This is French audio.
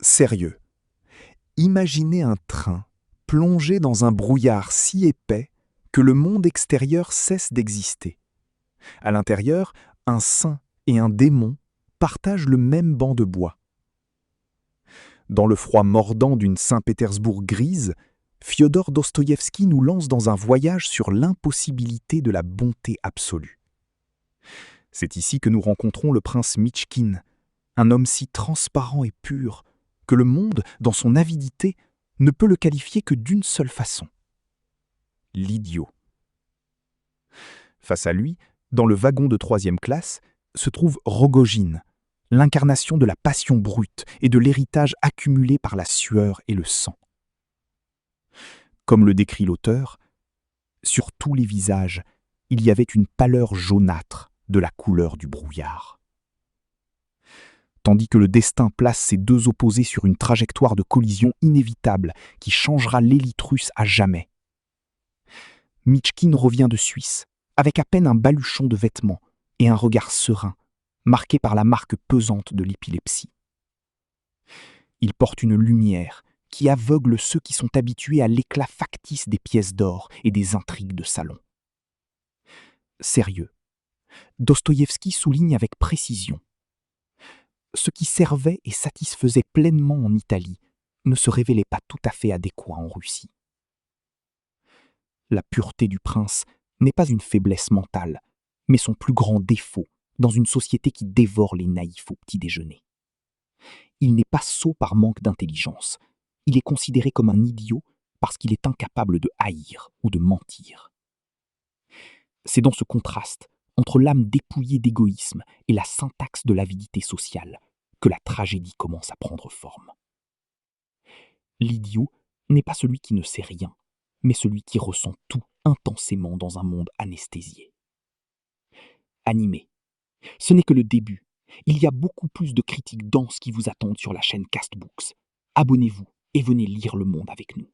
Sérieux, imaginez un train plongé dans un brouillard si épais que le monde extérieur cesse d'exister. À l'intérieur, un saint et un démon partagent le même banc de bois. Dans le froid mordant d'une Saint-Pétersbourg grise, Fiodor Dostoïevski nous lance dans un voyage sur l'impossibilité de la bonté absolue. C'est ici que nous rencontrons le prince Mitchkin, un homme si transparent et pur que le monde, dans son avidité, ne peut le qualifier que d'une seule façon: l'idiot. Face à lui, dans le wagon de 3e classe, se trouve Rogojine, l'incarnation de la passion brute et de l'héritage accumulé par la sueur et le sang. Comme le décrit l'auteur, sur tous les visages, il y avait une pâleur jaunâtre de la couleur du brouillard. Tandis que le destin place ces deux opposés sur une trajectoire de collision inévitable qui changera l'élite russe à jamais. Mitchkin revient de Suisse, avec à peine un baluchon de vêtements et un regard serein, marqué par la marque pesante de l'épilepsie. Il porte une lumière qui aveugle ceux qui sont habitués à l'éclat factice des pièces d'or et des intrigues de salon. Sérieux, Dostoïevski souligne avec précision: ce qui servait et satisfaisait pleinement en Italie ne se révélait pas tout à fait adéquat en Russie. La pureté du prince n'est pas une faiblesse mentale, mais son plus grand défaut dans une société qui dévore les naïfs au petit déjeuner. Il n'est pas sot par manque d'intelligence, il est considéré comme un idiot parce qu'il est incapable de haïr ou de mentir. C'est dans ce contraste entre l'âme dépouillée d'égoïsme et la syntaxe de l'avidité sociale que la tragédie commence à prendre forme. L'idiot n'est pas celui qui ne sait rien, mais celui qui ressent tout intensément dans un monde anesthésié. Animé, ce n'est que le début. Il y a beaucoup plus de critiques denses qui vous attendent sur la chaîne Castbooks. Abonnez-vous et venez lire le monde avec nous.